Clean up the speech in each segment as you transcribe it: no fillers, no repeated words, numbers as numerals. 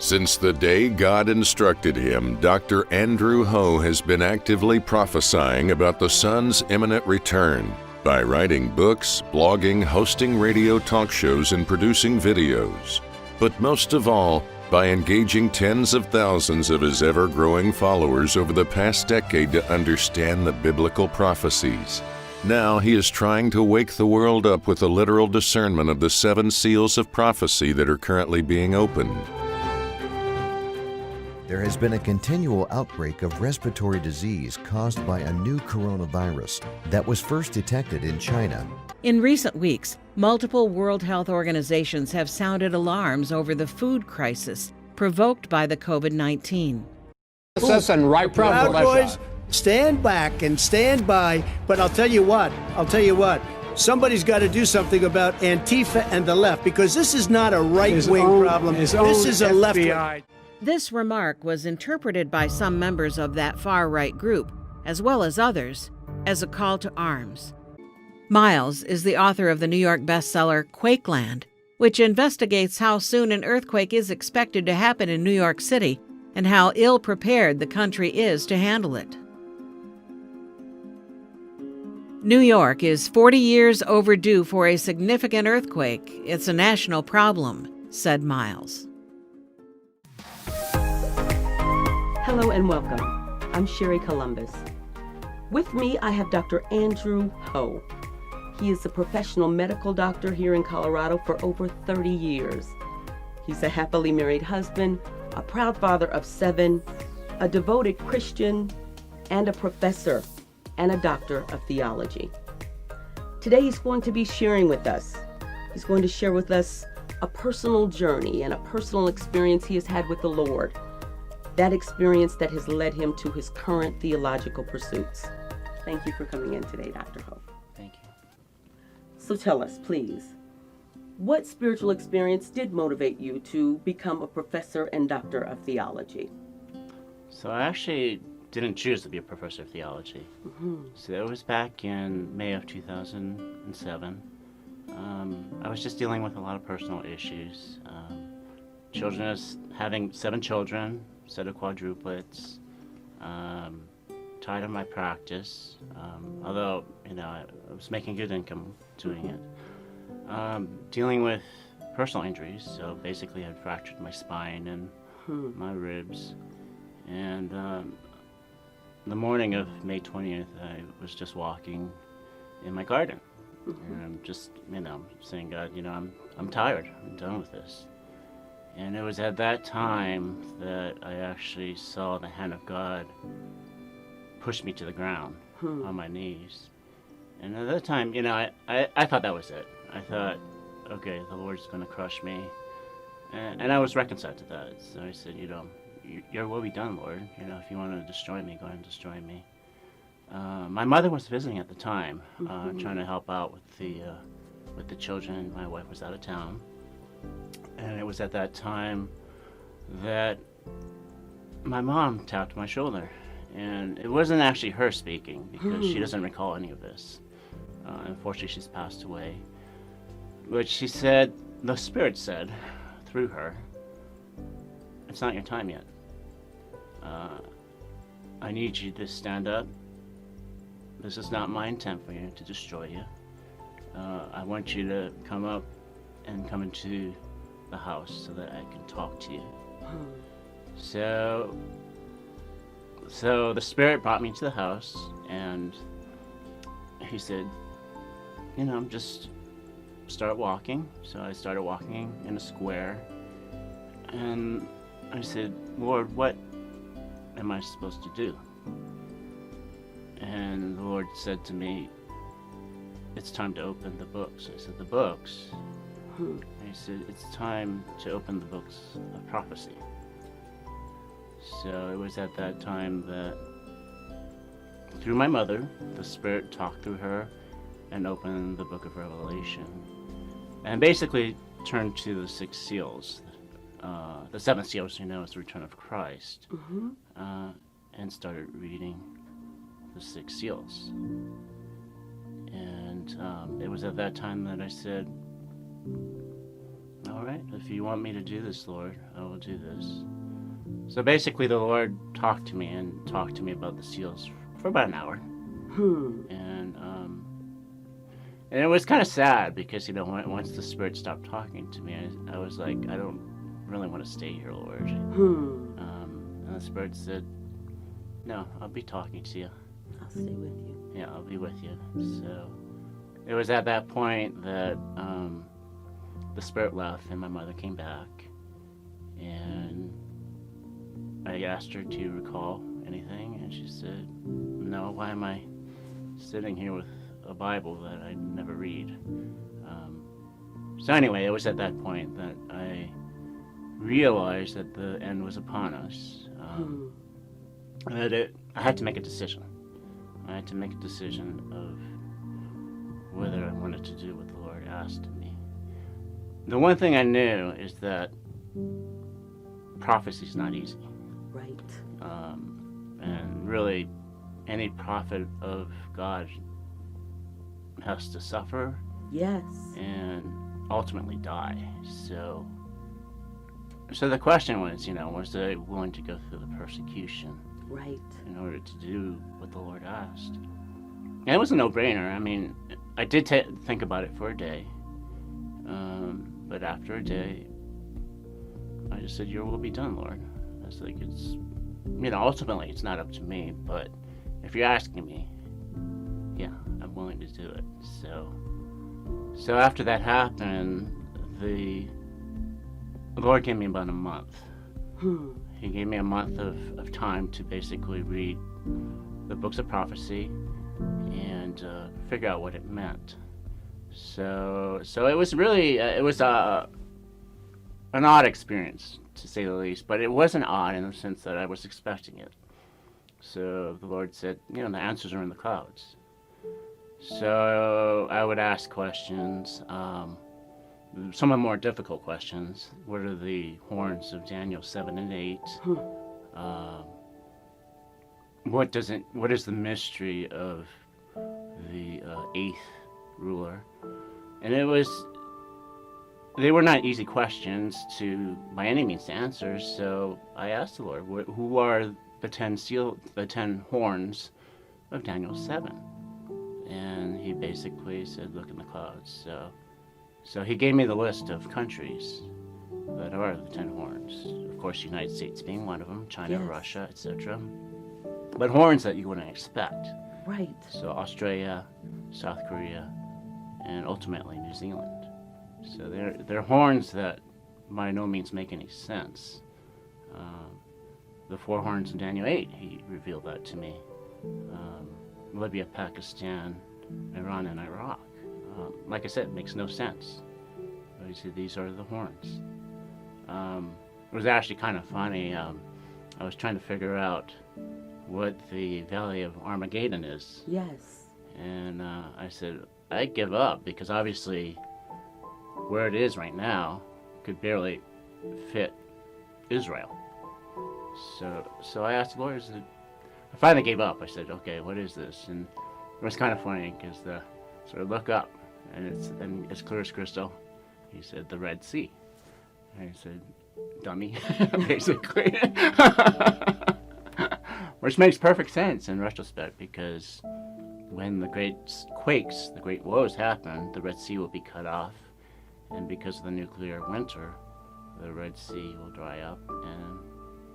Since the day God instructed him, Dr. Andrew Ho has been actively prophesying about the Son's imminent return by writing books, blogging, hosting radio talk shows, and producing videos. But most of all, by engaging tens of thousands of his ever-growing followers over the past decade to understand the biblical prophecies. Now he is trying to wake the world up with a literal discernment of the 7 seals of prophecy that are currently being opened. There has been a continual outbreak of respiratory disease caused by a new coronavirus that was first detected in China. In recent weeks, multiple World Health Organizations have sounded alarms over the food crisis provoked by the COVID-19. Proud Boys, stand back and stand by, but I'll tell you what, somebody's got to do something about Antifa and the left, because this is not a right-wing problem, this is a left-wing. This remark was interpreted by some members of that far-right group, as well as others, as a call to arms. Miles is the author of the New York bestseller Quakeland, which investigates how soon an earthquake is expected to happen in New York City and how ill-prepared the country is to handle it. New York is 40 years overdue for a significant earthquake. It's a national problem, said Miles. Hello and welcome. I'm Sherri Columbus. With me, I have Dr. Andrew Ho. He is a professional medical doctor here in Colorado for over 30 years. He's a happily married husband, a proud father of 7, a devoted Christian, and a professor and a doctor of theology. Today he's going to be sharing with us. He's going to share with us a personal journey and a personal experience he has had with the Lord. That experience that has led him to his current theological pursuits. Thank you for coming in today, Dr. Ho. Thank you. So tell us, please, what spiritual experience did motivate you to become a professor and doctor of theology? So I actually didn't choose to be a professor of theology. So that was back in May of 2007. I was just dealing with a lot of personal issues. Having 7 children, set of quadruplets, tied on my practice, although I was making good income doing it. Dealing with personal injuries, so basically I had fractured my spine and my ribs. And the morning of May 20th, I was just walking in my garden. And I'm just, saying, God, I'm tired, I'm done with this. And it was at that time that I actually saw the hand of God push me to the ground on my knees. And at that time, I thought that was it. I thought, okay, the Lord's going to crush me. And I was reconciled to that. So I said, your will be done, Lord. If you want to destroy me, go ahead and destroy me. My mother was visiting at the time, trying to help out with the children. My wife was out of town. And it was at that time that my mom tapped my shoulder. And it wasn't actually her speaking, because she doesn't recall any of this. Unfortunately, she's passed away. But she said, the Spirit said, through her, it's not your time yet. I need you to stand up. This is not my intent for you to destroy you. I want you to come up and come into the house so that I can talk to you. So the Spirit brought me to the house, and he said, just start walking. So I started walking in a square, and I said, Lord, what am I supposed to do? And the Lord said to me, it's time to open the books. I said, the books? He said, it's time to open the books of prophecy. So it was at that time that, through my mother, the Spirit talked through her and opened the book of Revelation. And basically turned to the 6 seals. The 7th seal, is the return of Christ. And started reading the 6 seals. And it was at that time that I said, all right, if you want me to do this, Lord, I will do this. So basically the Lord talked to me about the seals for about an hour. And it was kind of sad because, once the Spirit stopped talking to me, I was like, I don't really want to stay here, Lord. And the Spirit said, no, I'll be talking to you. I'll stay with you. Yeah, I'll be with you. So it was at that point that the Spirit left and my mother came back. And I asked her, do you recall anything? And she said, no, why am I sitting here with a Bible that I never read? So anyway, it was at that point that I realized that the end was upon us. And that I had to make a decision. I had to make a decision of whether I wanted to do what the Lord asked of me. The one thing I knew is that prophecy is not easy. Right. And really, any prophet of God has to suffer. Yes. And ultimately die. So the question was, was I willing to go through the persecution? Right. In order to do what the Lord asked. And it was a no-brainer. I mean, I did think about it for a day. But after a day, I just said, your will be done, Lord. I was like, ultimately it's not up to me, but if you're asking me, yeah, I'm willing to do it. So after that happened, the Lord gave me about a month. He gave me a month of time to basically read the books of prophecy and figure out what it meant. So it was really, it was an odd experience, to say the least, but it wasn't odd in the sense that I was expecting it. So the Lord said, the answers are in the clouds. So I would ask questions, some of the more difficult questions. What are the horns of Daniel 7 and 8? What is the mystery of the eighth ruler? And they were not easy questions by any means to answer. So I asked the Lord, who are the 10 horns of Daniel 7? And he basically said, look in the clouds. So he gave me the list of countries that are the 10 horns. Of course, the United States being one of them, China, Yes. Russia, etc. But horns that you wouldn't expect. Right. So Australia, South Korea, and ultimately New Zealand. So they're horns that by no means make any sense. The 4 horns in Daniel 8, he revealed that to me. Libya, Pakistan, Iran, and Iraq. Like I said, it makes no sense. But he said these are the horns. It was actually kind of funny. I was trying to figure out what the Valley of Armageddon is. Yes. And I said, I give up, because obviously where it is right now could barely fit Israel. So I asked the Lord, I finally gave up. I said, okay, what is this? And it was kind of funny, because so I look up, and it's clear as crystal. He said, the Red Sea. And I said, dummy, basically. Which makes perfect sense in retrospect, because when the great quakes, the great woes happen, the Red Sea will be cut off. And because of the nuclear winter, the Red Sea will dry up, and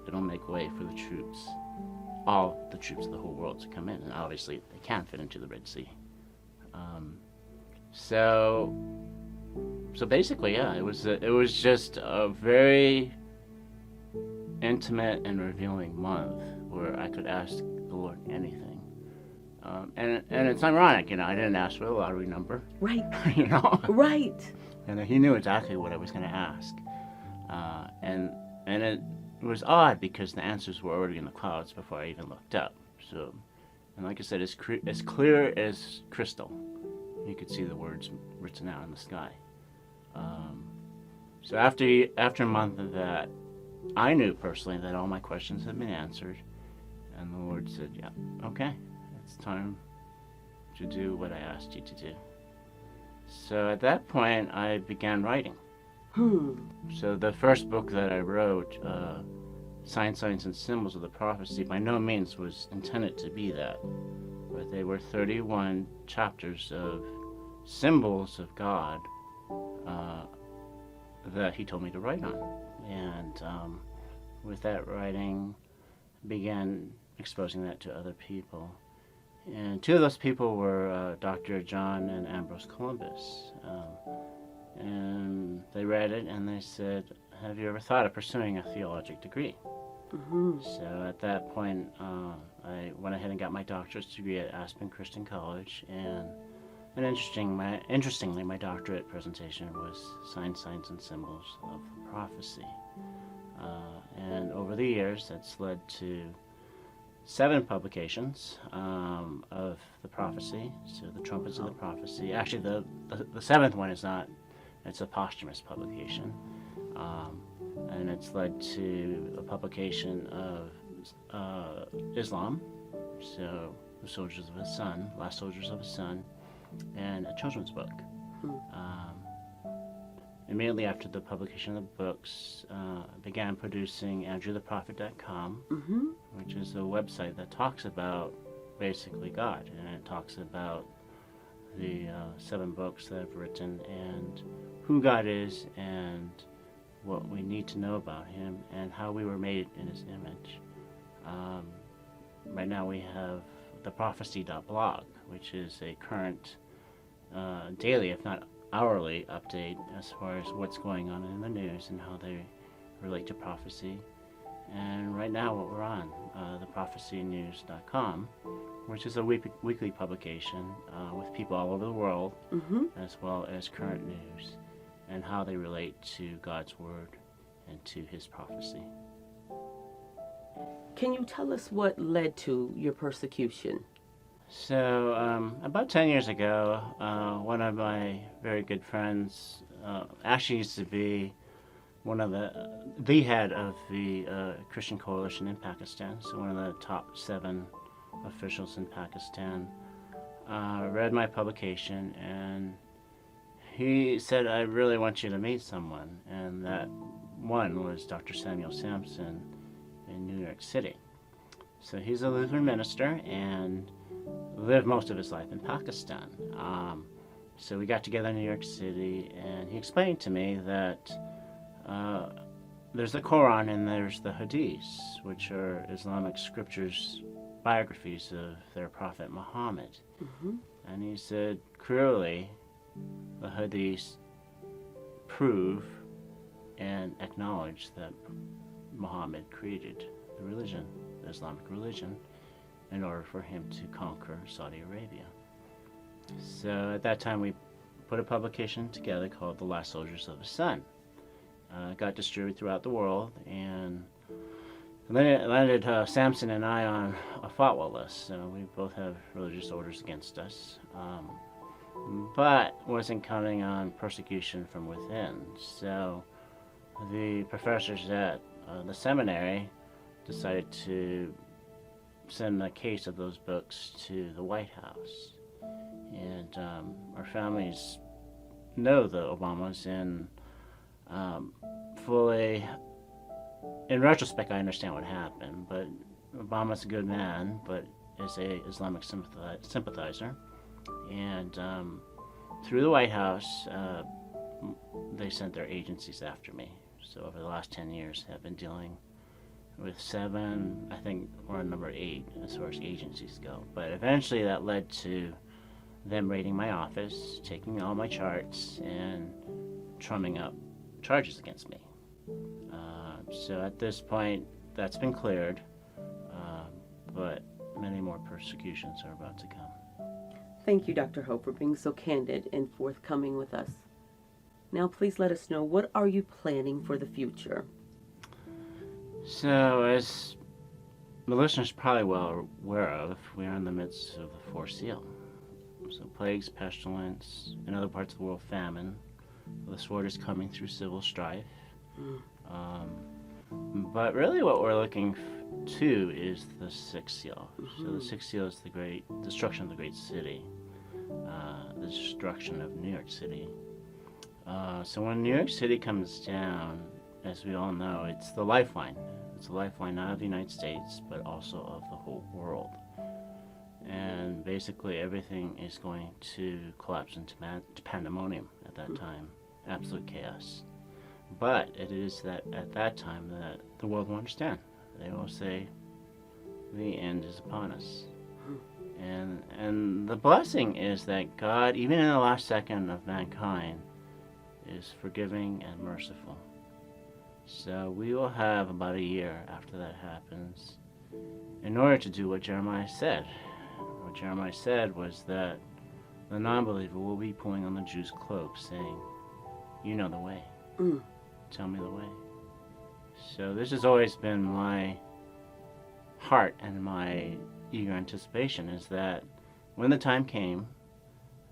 it'll make way for the troops, all the troops of the whole world, to come in. And obviously, they can't fit into the Red Sea. So basically, yeah, it was just a very intimate and revealing month where I could ask the Lord anything. And it's ironic, I didn't ask for the lottery number. Right. Right. And he knew exactly what I was going to ask. And it was odd, because the answers were already in the clouds before I even looked up. So, and like I said, it's as clear as crystal. You could see the words written out in the sky. So after a month of that, I knew personally that all my questions had been answered. And the Lord said, yeah, okay, it's time to do what I asked you to do. So at that point, I began writing. So the first book that I wrote, Signs, and Symbols of the Prophecy, by no means was intended to be that. But they were 31 chapters of symbols of God that he told me to write on. And with that writing, began exposing that to other people. And two of those people were Dr. John and Ambrose Columbus. And they read it and they said, have you ever thought of pursuing a theologic degree? So at that point, I went ahead and got my doctorate degree at Aspen Christian College, and interestingly, my doctorate presentation was Signs, and Symbols of Prophecy. And over the years, that's led to 7 publications of the prophecy, so the Trumpets of the Prophecy. Actually, the 7th one is not, it's a posthumous publication. And it's led to a publication of Islam, so The Soldiers of the Sun, Last Soldiers of the Sun, and a children's book. Immediately after the publication of the books, I began producing AndrewTheProphet.com, which is a website that talks about basically God, and it talks about the 7 books that I've written and who God is and what we need to know about him and how we were made in his image. Right now we have the prophecy.blog, which is a current daily, if not hourly, update as far as what's going on in the news and how they relate to prophecy. And right now what we're on, theprophecynews.com, which is a weekly publication with people all over the world, as well as current news and how they relate to God's Word and to his prophecy. Can you tell us what led to your persecution? So about 10 years ago, one of my very good friends actually used to be one of the head of the Christian Coalition in Pakistan, so one of the top 7 officials in Pakistan, read my publication, and he said, I really want you to meet someone, and that one was Dr. Samuel Sampson in New York City. So he's a Lutheran minister and lived most of his life in Pakistan. So we got together in New York City, and he explained to me that there's the Quran and there's the Hadiths, which are Islamic scriptures, biographies of their prophet Muhammad. And he said, clearly, the Hadiths prove and acknowledge that Muhammad created the religion, the Islamic religion, in order for him to conquer Saudi Arabia. So at that time we put a publication together called The Last Soldiers of the Sun. It got distributed throughout the world, and then it landed Samson and I on a fatwa list. So we both have religious orders against us, but wasn't counting on persecution from within. So the professors at the seminary decided to send a case of those books to the White House. And our families know the Obamas, and fully, in retrospect, I understand what happened, but Obama's a good man, but is a Islamic sympathizer. And through the White House, they sent their agencies after me. So over the last 10 years, I've been dealing with 7, I think we're on number 8 as far as agencies go. But eventually that led to them raiding my office, taking all my charts, and trumping up charges against me. So at this point, that's been cleared, but many more persecutions are about to come. Thank you, Dr. Ho, for being so candid and forthcoming with us. Now, please let us know, what are you planning for the future? So, as the listeners probably well aware of, we are in the midst of the 4th seal. So plagues, pestilence, in other parts of the world, famine. The sword is coming through civil strife. But really what we're looking to is the 6th seal. So the 6th seal is the great destruction of the great city, the destruction of New York City. So when New York City comes down, as we all know, it's the lifeline. It's a lifeline not of the United States, but also of the whole world. And basically everything is going to collapse into pandemonium at that time. Absolute chaos. But it is that at that time that the world will understand. They will say, the end is upon us. And the blessing is that God, even in the last second of mankind, is forgiving and merciful. So we will have about a year after that happens in order to do what Jeremiah said. What Jeremiah said was that the non-believer will be pulling on the Jew's cloak, saying, you know the way. Tell me the way. So this has always been my heart and my eager anticipation, is that when the time came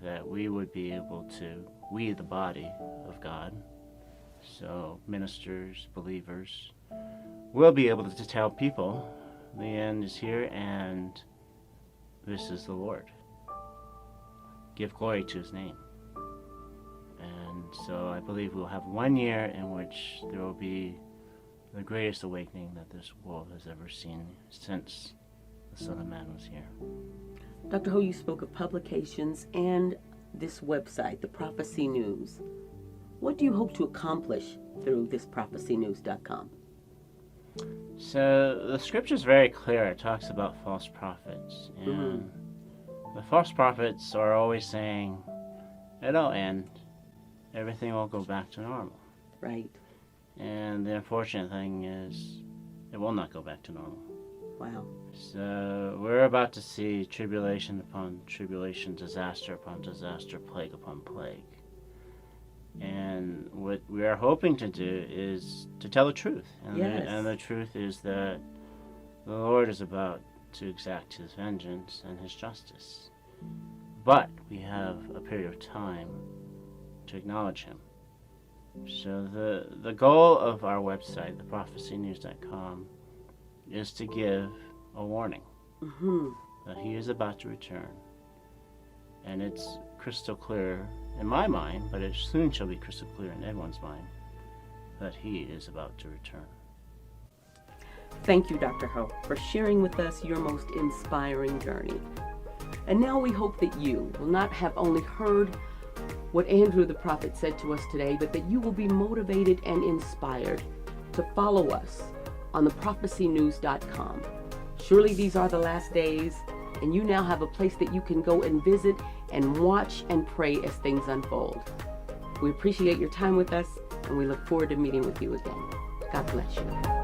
that we would be able to, we the body of God, so ministers, believers, will be able to tell people the end is here and this is the Lord. Give glory to his name. And so I believe we'll have 1 year in which there will be the greatest awakening that this world has ever seen since the Son of Man was here. Dr. Ho, you spoke of publications and this website, the Prophecy News. What do you hope to accomplish through this prophecynews.com? So the scripture is very clear. It talks about false prophets. And the false prophets are always saying, it'll end. Everything will go back to normal. Right. And the unfortunate thing is, it will not go back to normal. Wow. So we're about to see tribulation upon tribulation, disaster upon disaster, plague upon plague. And what we are hoping to do is to tell the truth. And, yes. And the truth is that the Lord is about to exact his vengeance and his justice. But we have a period of time to acknowledge him. So the goal of our website, theprophecynews.com, is to give a warning that he is about to return. And it's crystal clear in my mind, but it soon shall be crystal clear in everyone's mind, that he is about to return. Thank you, Dr. Ho, for sharing with us your most inspiring journey. And now we hope that you will not have only heard what Andrew the prophet said to us today, but that you will be motivated and inspired to follow us on theprophecynews.com. Surely these are the last days, and you now have a place that you can go and visit and watch and pray as things unfold. We appreciate your time with us, and we look forward to meeting with you again. God bless you.